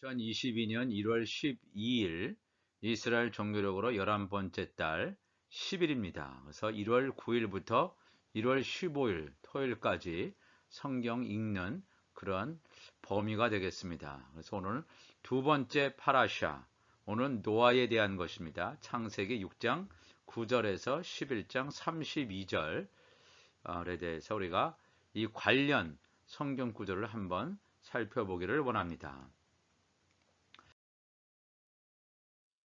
2022년 1월 12일 이스라엘 종교력으로 11번째 달 10일입니다. 그래서 1월 9일부터 1월 15일 토요일까지 성경 읽는 그런 범위가 되겠습니다. 그래서 오늘 두 번째 파라샤, 오늘은 노아에 대한 것입니다. 창세기 6장 9절에서 11장 32절에 대해서 우리가 이 관련 성경 구절을 한번 살펴보기를 원합니다.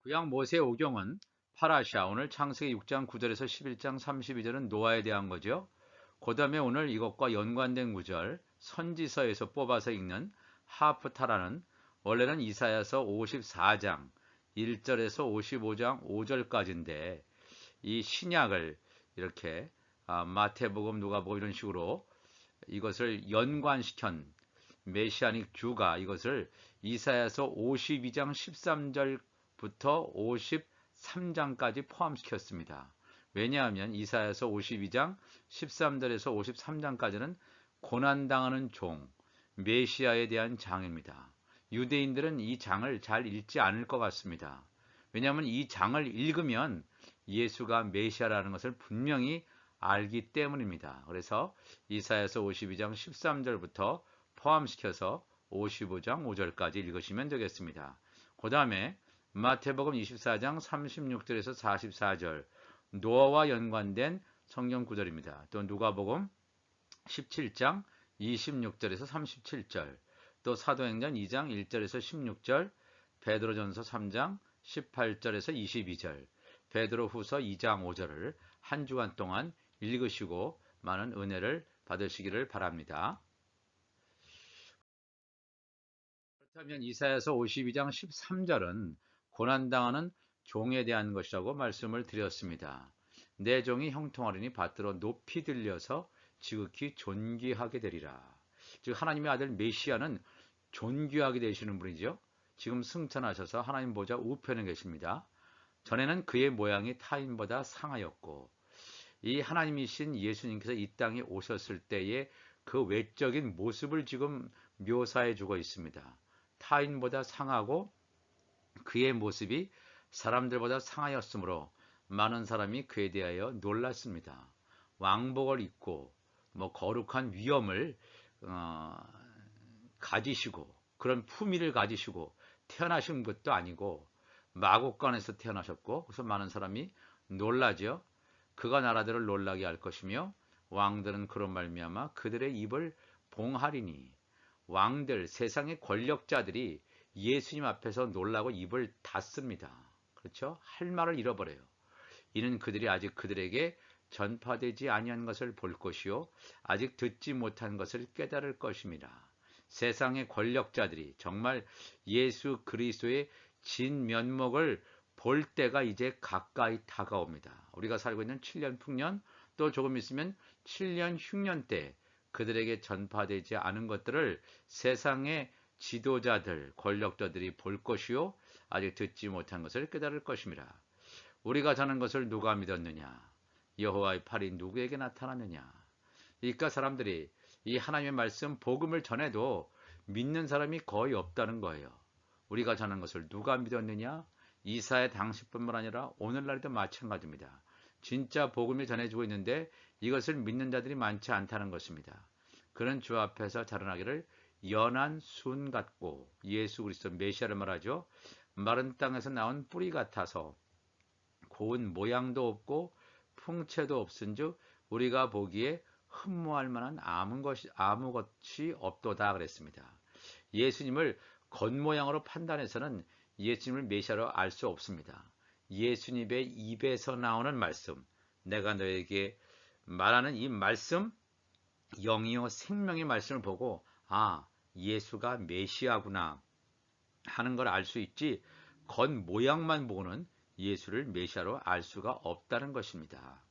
구약 모세 오경은 파라샤, 오늘 창세기 6장 9절에서 11장 32절은 노아에 대한 거죠. 그 다음에 오늘 이것과 연관된 구절, 선지서에서 뽑아서 읽는 하프타라는 원래는 이사야서 54장 1절에서 55장 5절까지인데 이 신약을 이렇게 마태복음, 누가복음 이런 식으로 이것을 연관시킨 메시아닉 주가 이것을 이사야서 52장 13절부터 53장까지 포함시켰습니다. 왜냐하면 이사야서 52장 13절에서 53장까지는 고난당하는 종, 메시아에 대한 장입니다. 유대인들은 이 장을 잘 읽지 않을 것 같습니다. 왜냐하면 이 장을 읽으면 예수가 메시아라는 것을 분명히 알기 때문입니다. 그래서 이사야서 52장 13절부터 포함시켜서 55장 5절까지 읽으시면 되겠습니다. 그 다음에 마태복음 24장 36절에서 44절 노아와 연관된 성경 구절입니다. 또 누가복음 17장 26절에서 37절 또 사도행전 2장 1절에서 16절 베드로전서 3장 18절에서 22절 베드로후서 2장 5절을 한 주간 동안 읽으시고 많은 은혜를 받으시기를 바랍니다. 그렇다면 이사야서 52장 13절은 고난당하는 종에 대한 것이라고 말씀을 드렸습니다. 내 종이 형통하리니 밭으로 높이 들려서 지극히 존귀하게 되리라. 즉 하나님의 아들 메시아는 존귀하게 되시는 분이죠. 지금 승천하셔서 하나님 보좌 우편에 계십니다. 전에는 그의 모양이 타인보다 상하였고 이 하나님이신 예수님께서 이 땅에 오셨을 때의 그 외적인 모습을 지금 묘사해 주고 있습니다. 타인보다 상하고 그의 모습이 사람들보다 상하였으므로 많은 사람이 그에 대하여 놀랐습니다. 왕복을 입고 거룩한 위엄을 가지시고 그런 품위를 가지시고 태어나신 것도 아니고 마곡간에서 태어나셨고 그래서 많은 사람이 놀라죠. 그가 나라들을 놀라게 할 것이며 왕들은 그런 말미암아 그들의 입을 봉하리니 왕들 세상의 권력자들이 예수님 앞에서 놀라고 입을 닫습니다. 그렇죠? 할 말을 잃어버려요. 이는 그들이 아직 그들에게 전파되지 아니한 것을 볼 것이요 아직 듣지 못한 것을 깨달을 것입니다. 세상의 권력자들이 정말 예수 그리스도의 진면목을 볼 때가 이제 가까이 다가옵니다. 우리가 살고 있는 7년 풍년 또 조금 있으면 7년 흉년 때 그들에게 전파되지 않은 것들을 세상의 지도자들, 권력자들이 볼 것이요 아직 듣지 못한 것을 깨달을 것입니다. 우리가 자는 것을 누가 믿었느냐? 여호와의 팔이 누구에게 나타났느냐? 그러니까 사람들이 이 하나님의 말씀, 복음을 전해도 믿는 사람이 거의 없다는 거예요. 우리가 자는 것을 누가 믿었느냐? 이사야 당시뿐만 아니라 오늘날에도 마찬가지입니다. 진짜 복음을 전해주고 있는데 이것을 믿는 자들이 많지 않다는 것입니다. 그런 주 앞에서 자라나기를 연한 순 같고 예수 그리스도 메시아를 말하죠. 마른 땅에서 나온 뿌리 같아서 고운 모양도 없고 풍채도 없은즉 우리가 보기에 흠모할 만한 아무 것이 없도다 그랬습니다. 예수님을 겉모양으로 판단해서는 예수님을 메시아로 알 수 없습니다. 예수님의 입에서 나오는 말씀, 내가 너에게 말하는 이 말씀, 영이요 생명의 말씀을 보고 예수가 메시아구나 하는 걸 알 수 있지 겉모양만 보고는 예수를 메시아로 알 수가 없다는 것입니다.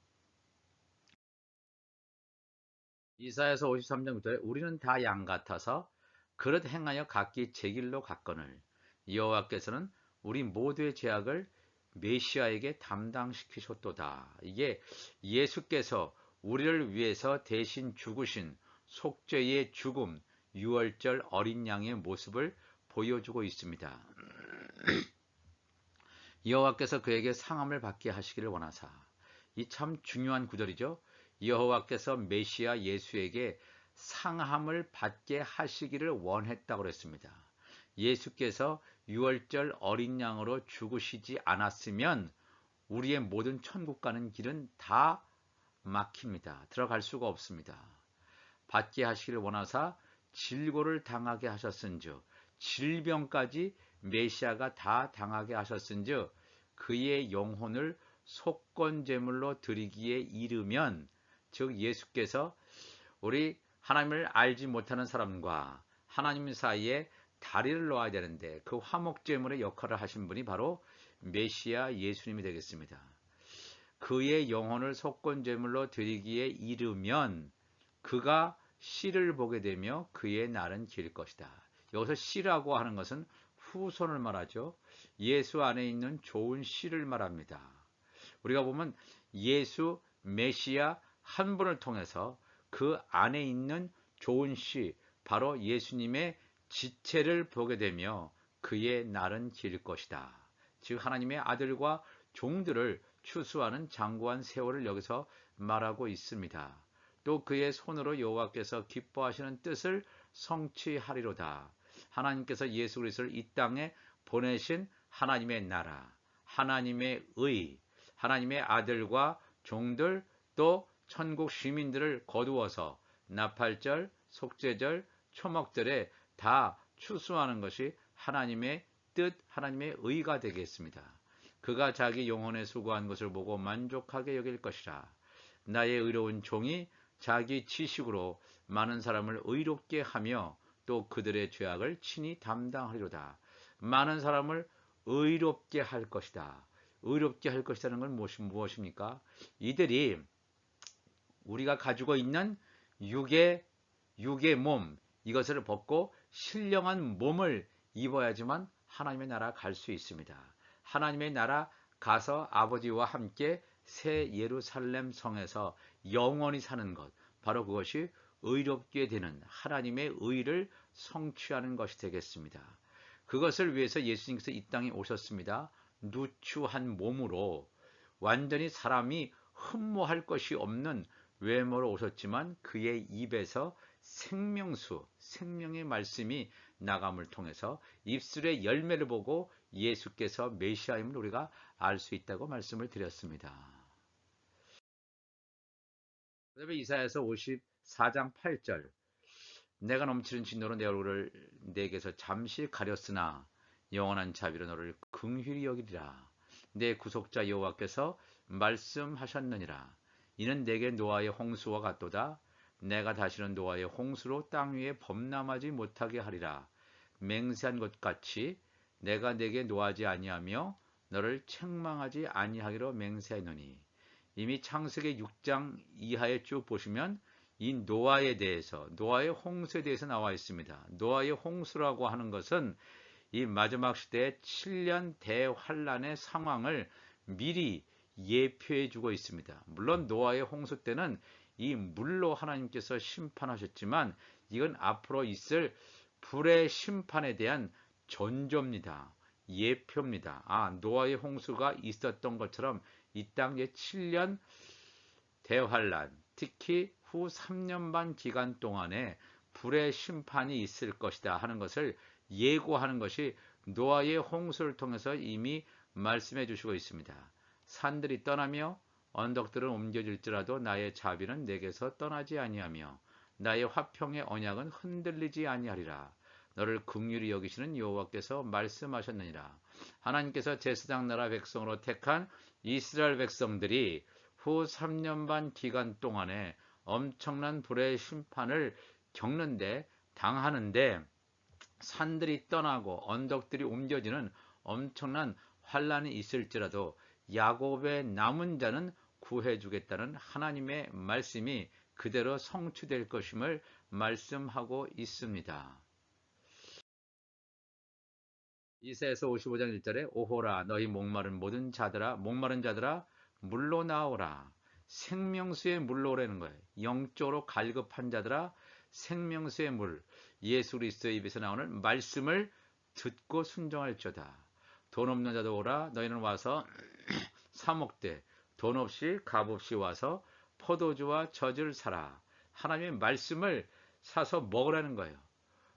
이사야서 53장부터 우리는 다 양 같아서 그릇 행하여 각기 제 길로 갔거늘 여호와께서는 우리 모두의 죄악을 메시아에게 담당시키셨도다. 이게 예수께서 우리를 위해서 대신 죽으신 속죄의 죽음, 유월절 어린 양의 모습을 보여주고 있습니다. 여호와께서 그에게 상함을 받게 하시기를 원하사. 이 참 중요한 구절이죠. 여호와께서 메시아 예수에게 상함을 받게 하시기를 원했다고 그랬습니다. 예수께서 유월절 어린 양으로 죽으시지 않았으면 우리의 모든 천국 가는 길은 다 막힙니다. 들어갈 수가 없습니다. 받게 하시기를 원하사 질고를 당하게 하셨은즉, 질병까지 메시아가 다 당하게 하셨은즉 그의 영혼을 속건제물로 드리기에 이르면, 즉 예수께서 우리 하나님을 알지 못하는 사람과 하나님 사이에 다리를 놓아야 되는데 그 화목제물의 역할을 하신 분이 바로 메시아 예수님이 되겠습니다. 그의 영혼을 속건제물로 드리기에 이르면 그가 씨를 보게 되며 그의 날은 길 것이다. 여기서 씨라고 하는 것은 후손을 말하죠. 예수 안에 있는 좋은 씨를 말합니다. 우리가 보면 예수 메시아 한 분을 통해서 그 안에 있는 좋은 씨, 바로 예수님의 지체를 보게 되며 그의 날은 길 것이다. 즉 하나님의 아들과 종들을 추수하는 장구한 세월을 여기서 말하고 있습니다. 또 그의 손으로 여호와께서 기뻐하시는 뜻을 성취하리로다. 하나님께서 예수 그리스도를 이 땅에 보내신 하나님의 나라, 하나님의 의, 하나님의 아들과 종들, 또 천국 시민들을 거두어서 나팔절, 속죄절, 초목절에 다 추수하는 것이 하나님의 뜻, 하나님의 의가 되겠습니다. 그가 자기 영혼에 수고한 것을 보고 만족하게 여길 것이라. 나의 의로운 종이 자기 지식으로 많은 사람을 의롭게 하며 또 그들의 죄악을 친히 담당하리로다. 많은 사람을 의롭게 할 것이다. 의롭게 할 것이라는 건 무엇입니까? 이들이 우리가 가지고 있는 육의 몸, 이것을 벗고 신령한 몸을 입어야지만 하나님의 나라 갈 수 있습니다. 하나님의 나라 가서 아버지와 함께 새 예루살렘 성에서 영원히 사는 것, 바로 그것이 의롭게 되는 하나님의 의를 성취하는 것이 되겠습니다. 그것을 위해서 예수님께서 이 땅에 오셨습니다. 누추한 몸으로 완전히 사람이 흠모할 것이 없는 외모로 오셨지만 그의 입에서 생명수, 생명의 말씀이 나감을 통해서 입술의 열매를 보고 예수께서 메시아임을 우리가 알 수 있다고 말씀을 드렸습니다. 그다음에 이사야서 54장 8절, 내가 넘치는 진노로 내 얼굴을 내게서 잠시 가렸으나 영원한 자비로 너를 긍휼히 여기리라. 내 구속자 여호와께서 말씀하셨느니라. 이는 내게 노아의 홍수와 같도다. 내가 다시는 노아의 홍수로 땅 위에 범람하지 못하게 하리라. 맹세한 것 같이 내가 내게 노하지 아니하며 너를 책망하지 아니하기로 맹세하노니. 이미 창세기 6장 이하에 쭉 보시면 이 노아에 대해서, 노아의 홍수에 대해서 나와 있습니다. 노아의 홍수라고 하는 것은 이 마지막 시대의 7년 대환란의 상황을 미리 예표해 주고 있습니다. 물론 노아의 홍수 때는 이 물로 하나님께서 심판하셨지만 이건 앞으로 있을 불의 심판에 대한 전조입니다. 예표입니다. 노아의 홍수가 있었던 것처럼 이 땅의 7년 대환란, 특히 후 3년 반 기간 동안에 불의 심판이 있을 것이다 하는 것을 예고하는 것이 노아의 홍수를 통해서 이미 말씀해 주시고 있습니다. 산들이 떠나며 언덕들은 옮겨질지라도 나의 자비는 내게서 떠나지 아니하며 나의 화평의 언약은 흔들리지 아니하리라. 너를 긍휼히 여기시는 여호와께서 말씀하셨느니라. 하나님께서 제사장 나라 백성으로 택한 이스라엘 백성들이 후 3년 반 기간 동안에 엄청난 불의 심판을 당하는데 산들이 떠나고 언덕들이 옮겨지는 엄청난 환란이 있을지라도 야곱의 남은 자는 구해주겠다는 하나님의 말씀이 그대로 성취될 것임을 말씀하고 있습니다. 이사야서 55장 1절에 오호라 너희 목마른 자들아 물로 나오라. 생명수의 물로 오라는 거예요. 영적으로 갈급한 자들아 생명수의 물, 예수 그리스도의 입에서 나오는 말씀을 듣고 순종할지어다. 돈 없는 자도 오라. 너희는 와서 사 먹되 돈 없이 값 없이 와서 포도주와 젖을 사라. 하나님의 말씀을 사서 먹으라는 거예요.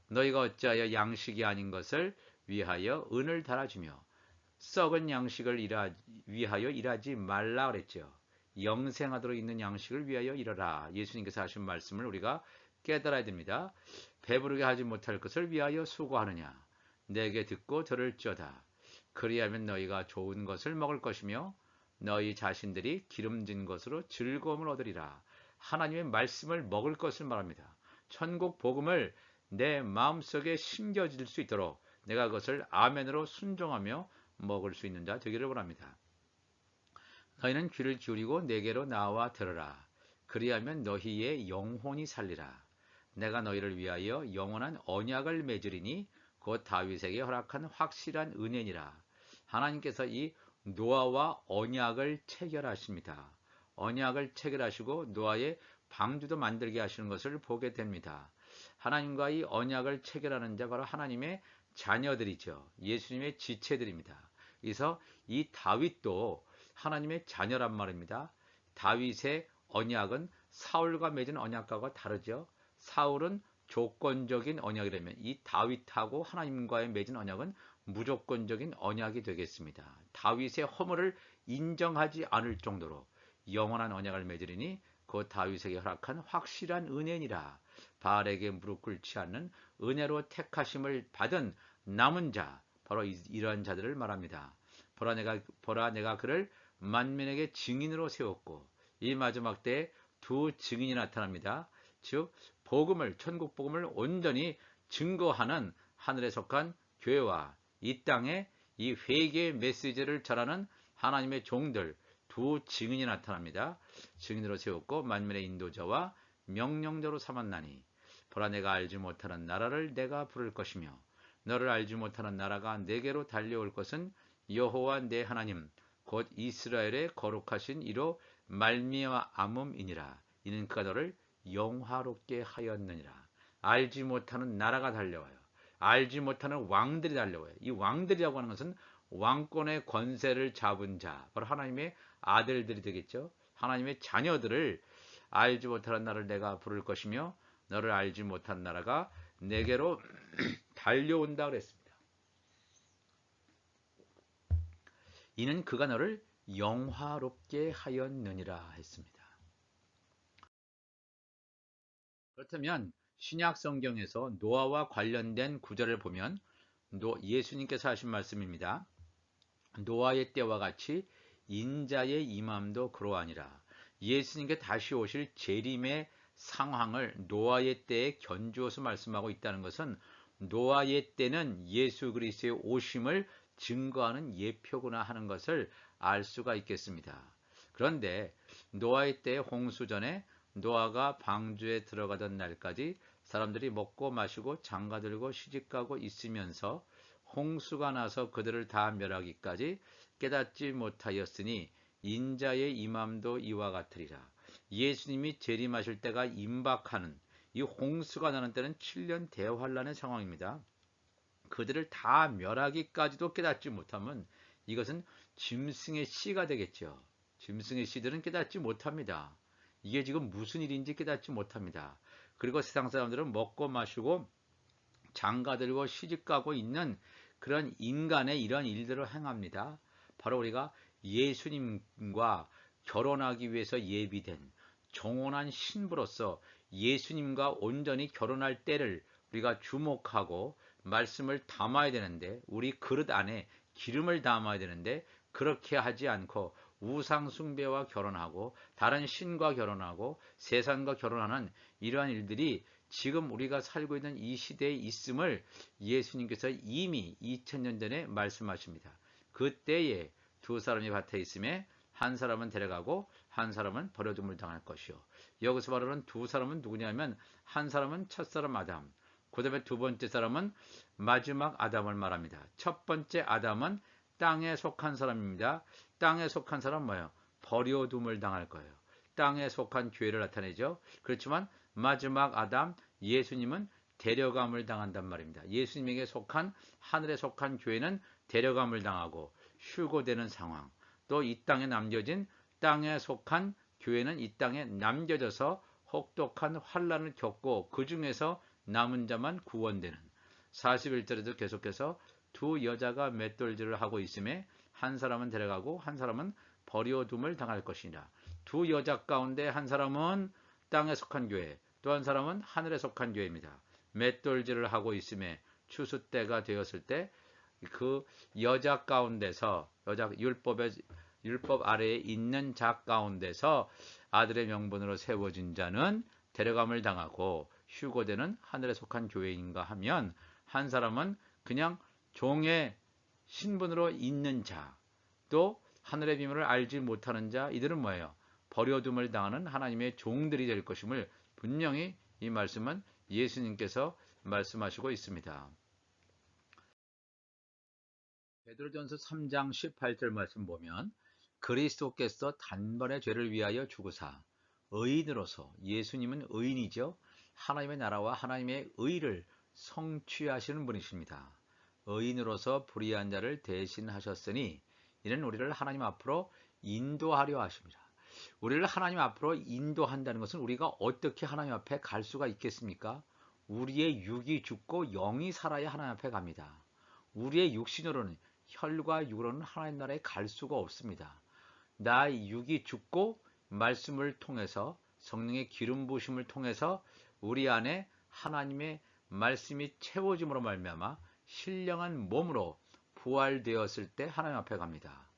너희가 어찌하여 양식이 아닌 것을 위하여 은을 달아주며 썩은 양식을 위하여 일하지 말라 그랬죠. 영생하도록 있는 양식을 위하여 일하라. 예수님께서 하신 말씀을 우리가 깨달아야 됩니다. 배부르게 하지 못할 것을 위하여 수고하느냐. 내게 듣고 들을지어다. 그리하면 너희가 좋은 것을 먹을 것이며 너희 자신들이 기름진 것으로 즐거움을 얻으리라. 하나님의 말씀을 먹을 것을 말합니다. 천국 복음을 내 마음속에 심겨질 수 있도록 내가 그것을 아멘으로 순종하며 먹을 수 있는 자 되기를 원합니다. 너희는 귀를 기울이고 내게로 나와 들으라. 그리하면 너희의 영혼이 살리라. 내가 너희를 위하여 영원한 언약을 맺으리니 곧 다윗에게 허락한 확실한 은혜니라. 하나님께서 이 노아와 언약을 체결하십니다. 언약을 체결하시고 노아의 방주도 만들게 하시는 것을 보게 됩니다. 하나님과 이 언약을 체결하는 자 바로 하나님의 자녀들이죠. 예수님의 지체들입니다. 그래서 이 다윗도 하나님의 자녀란 말입니다. 다윗의 언약은 사울과 맺은 언약과가 다르죠. 사울은 조건적인 언약이라면 이 다윗하고 하나님과의 맺은 언약은 무조건적인 언약이 되겠습니다. 다윗의 허물을 인정하지 않을 정도로 영원한 언약을 맺으리니 그 다윗에게 허락한 확실한 은혜니라. 바알에게 무릎 꿇지 않는 은혜로 택하심을 받은 남은 자, 바로 이러한 자들을 말합니다. 보라 내가 그를 만민에게 증인으로 세웠고 이 마지막 때에 두 증인이 나타납니다. 즉 복음을 천국 복음을 온전히 증거하는 하늘에 속한 교회와 이 땅에 이 회개의 메시지를 전하는 하나님의 종들 두 증인이 나타납니다. 증인으로 세웠고 만민의 인도자와 명령자로 삼았나니 보라 내가 알지 못하는 나라를 내가 부를 것이며 너를 알지 못하는 나라가 내게로 달려올 것은 여호와 내 하나님 곧 이스라엘의 거룩하신 이로 말미암음이니라. 이는 그가 너를 영화롭게 하였느니라. 알지 못하는 나라가 달려와요. 알지 못하는 왕들이 달려와요. 이 왕들이라고 하는 것은 왕권의 권세를 잡은 자, 바로 하나님의 아들들이 되겠죠. 하나님의 자녀들을 알지 못하는 나라를 내가 부를 것이며 너를 알지 못한 나라가 내게로 달려온다 그랬습니다. 이는 그가 너를 영화롭게 하였느니라 했습니다. 그렇다면 신약 성경에서 노아와 관련된 구절을 보면 예수님께서 하신 말씀입니다. 노아의 때와 같이 인자의 임함도 그러하니라. 예수님께 다시 오실 재림의 상황을 노아의 때에 견주어서 말씀하고 있다는 것은 노아의 때는 예수 그리스도의 오심을 증거하는 예표구나 하는 것을 알 수가 있겠습니다. 그런데 노아의 때의 홍수 전에 노아가 방주에 들어가던 날까지 사람들이 먹고 마시고 장가들고 시집가고 있으면서 홍수가 나서 그들을 다 멸하기까지 깨닫지 못하였으니 인자의 임함도 이와 같으리라. 예수님이 재림하실 때가 임박하는 이 홍수가 나는 때는 7년 대환란의 상황입니다. 그들을 다 멸하기까지도 깨닫지 못하면 이것은 짐승의 씨가 되겠죠. 짐승의 씨들은 깨닫지 못합니다. 이게 지금 무슨 일인지 깨닫지 못합니다. 그리고 세상 사람들은 먹고 마시고 장가들고 시집가고 있는 그런 인간의 이런 일들을 행합니다. 바로 우리가 예수님과 결혼하기 위해서 예비된 정혼한 신부로서 예수님과 온전히 결혼할 때를 우리가 주목하고 말씀을 담아야 되는데 우리 그릇 안에 기름을 담아야 되는데 그렇게 하지 않고 우상 숭배와 결혼하고 다른 신과 결혼하고 세상과 결혼하는 이러한 일들이 지금 우리가 살고 있는 이 시대에 있음을 예수님께서 이미 2000년 전에 말씀하십니다. 그때에 두 사람이 밭에 있음에 한 사람은 데려가고 한 사람은 버려둠을 당할 것이요. 여기서 말하는 두 사람은 누구냐면 한 사람은 첫사람 아담, 그 다음에 두 번째 사람은 마지막 아담을 말합니다. 첫 번째 아담은 땅에 속한 사람입니다. 땅에 속한 사람은 뭐예요? 버려둠을 당할 거예요. 땅에 속한 교회를 나타내죠. 그렇지만 마지막 아담 예수님은 데려감을 당한단 말입니다. 예수님에게 속한 하늘에 속한 교회는 데려감을 당하고 휴고되는 상황, 또 이 땅에 남겨진 땅에 속한 교회는 이 땅에 남겨져서 혹독한 환난을 겪고 그 중에서 남은 자만 구원되는 41절에도 계속해서 두 여자가 맷돌질을 하고 있음에 한 사람은 데려가고 한 사람은 버려둠을 당할 것이니라. 두 여자 가운데 한 사람은 땅에 속한 교회, 또 한 사람은 하늘에 속한 교회입니다. 맷돌질을 하고 있음에 추수 때가 되었을 때 그 여자 가운데서 율법 아래에 있는 자 가운데서 아들의 명분으로 세워진 자는 데려감을 당하고 휴고되는 하늘에 속한 교회인가 하면 한 사람은 그냥 종의 신분으로 있는 자, 또 하늘의 비밀을 알지 못하는 자, 이들은 뭐예요? 버려둠을 당하는 하나님의 종들이 될 것임을 분명히 이 말씀은 예수님께서 말씀하시고 있습니다. 베드로전서 3장 18절 말씀 보면 그리스도께서 단번에 죄를 위하여 죽으사 의인으로서, 예수님은 의인이죠. 하나님의 나라와 하나님의 의를 성취하시는 분이십니다. 의인으로서 불의한 자를 대신하셨으니 이는 우리를 하나님 앞으로 인도하려 하십니다. 우리를 하나님 앞으로 인도한다는 것은 우리가 어떻게 하나님 앞에 갈 수가 있겠습니까? 우리의 육이 죽고 영이 살아야 하나님 앞에 갑니다. 우리의 육신으로는, 혈과 육으로는 하나님 나라에 갈 수가 없습니다. 나 육이 죽고 말씀을 통해서, 성령의 기름 부으심을 통해서 우리 안에 하나님의 말씀이 채워짐으로 말미암아 신령한 몸으로 부활되었을 때 하나님 앞에 갑니다.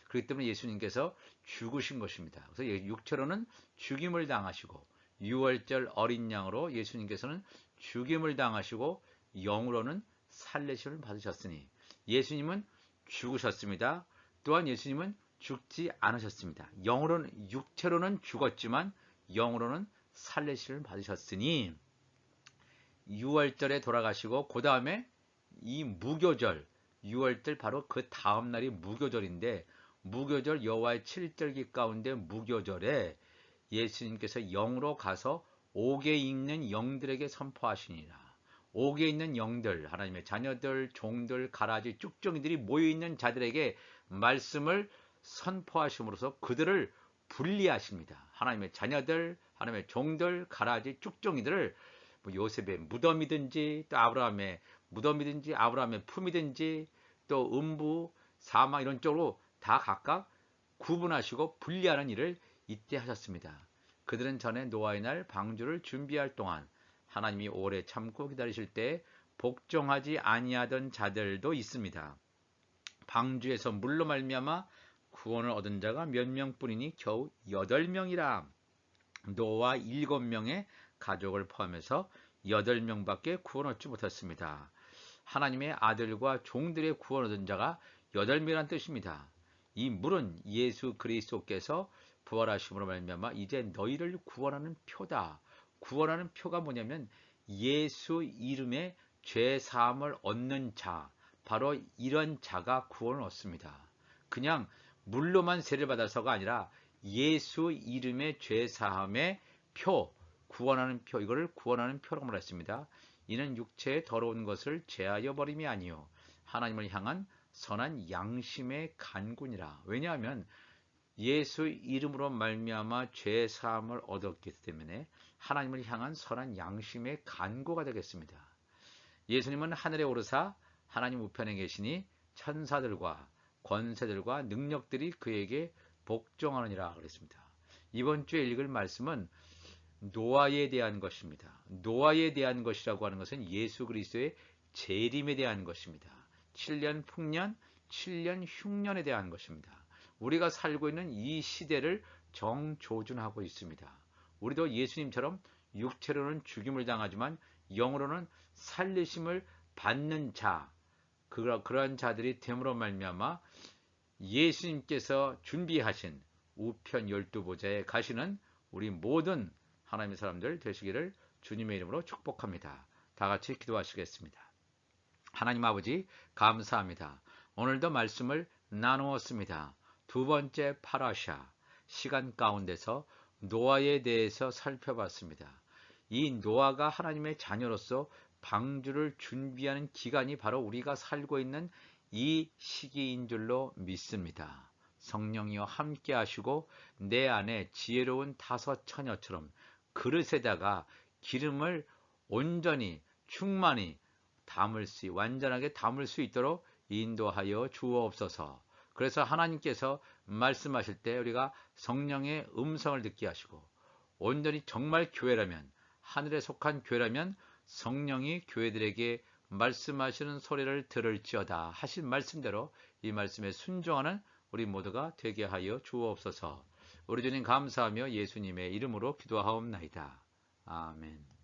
그렇기 때문에 예수님께서 죽으신 것입니다. 그래서 육체로는 죽임을 당하시고, 유월절 어린 양으로 예수님께서는 죽임을 당하시고 영으로는 살리심을 받으셨으니 예수님은 죽으셨습니다. 또한 예수님은 죽지 않으셨습니다. 영으로는, 육체로는 죽었지만 영으로는 살리심을 받으셨으니 6월절에 돌아가시고 그 다음에 이 무교절, 6월절 바로 그 다음 날이 무교절인데, 무교절 여호와의 7절기 가운데 무교절에 예수님께서 영으로 가서 옥에 있는 영들에게 선포하시니라. 옥에 있는 영들, 하나님의 자녀들, 종들, 가라지, 쭉정이들이 모여있는 자들에게 말씀을 선포하심으로써 그들을 분리하십니다. 하나님의 자녀들, 하나님의 종들, 가라지, 쭉정이들을 요셉의 무덤이든지 또 아브라함의 무덤이든지 아브라함의 품이든지 또 음부, 사막 이런 쪽으로 다 각각 구분하시고 분리하는 일을 이때 하셨습니다. 그들은 전에 노아의 날 방주를 준비할 동안 하나님이 오래 참고 기다리실 때 복종하지 아니하던 자들도 있습니다. 방주에서 물로 말미암아 구원을 얻은 자가 몇 명뿐이니 겨우 8명이라. 노아 7명의 가족을 포함해서 8명밖에 구원 얻지 못했습니다. 하나님의 아들과 종들의 구원 얻은 자가 8명이라는 뜻입니다. 이 물은 예수 그리스도께서 부활하심으로 말미암아 이제 너희를 구원하는 표다. 구원하는 표가 뭐냐면 예수 이름의 죄 사함을 얻는 자, 바로 이런 자가 구원을 얻습니다. 그냥 물로만 세례를 받아서가 아니라 예수 이름의 죄 사함의 표, 구원하는 표, 이거를 구원하는 표라고 말했습니다. 이는 육체의 더러운 것을 제하여 버림이 아니요 하나님을 향한 선한 양심의 간구니라. 왜냐하면 예수 이름으로 말미암아 죄 사함을 얻었기 때문에 하나님을 향한 선한 양심의 간구가 되겠습니다. 예수님은 하늘에 오르사 하나님 우편에 계시니 천사들과 권세들과 능력들이 그에게 복종하느니라 그랬습니다. 이번 주에 읽을 말씀은 노아에 대한 것입니다. 노아에 대한 것이라고 하는 것은 예수 그리스도의 재림에 대한 것입니다. 7년 풍년, 7년 흉년에 대한 것입니다. 우리가 살고 있는 이 시대를 정조준하고 있습니다. 우리도 예수님처럼 육체로는 죽임을 당하지만 영으로는 살리심을 받는 자, 그러한 자들이 됨으로 말미암아 예수님께서 준비하신 우편 12보좌에 가시는 우리 모든 하나님의 사람들 되시기를 주님의 이름으로 축복합니다. 다 같이 기도하시겠습니다. 하나님 아버지 감사합니다. 오늘도 말씀을 나누었습니다. 두 번째 파라샤 시간 가운데서 노아에 대해서 살펴봤습니다. 이 노아가 하나님의 자녀로서 방주를 준비하는 기간이 바로 우리가 살고 있는 이 시기인 줄로 믿습니다. 성령이여 함께 하시고 내 안에 지혜로운 다섯 처녀처럼 그릇에다가 기름을 온전히 충만히 완전하게 담을 수 있도록 인도하여 주옵소서. 그래서 하나님께서 말씀하실 때 우리가 성령의 음성을 듣게 하시고 온전히 정말 교회라면, 하늘에 속한 교회라면 성령이 교회들에게 말씀하시는 소리를 들을지어다 하신 말씀대로 이 말씀에 순종하는 우리 모두가 되게 하여 주옵소서. 우리 주님 감사하며 예수님의 이름으로 기도하옵나이다. 아멘.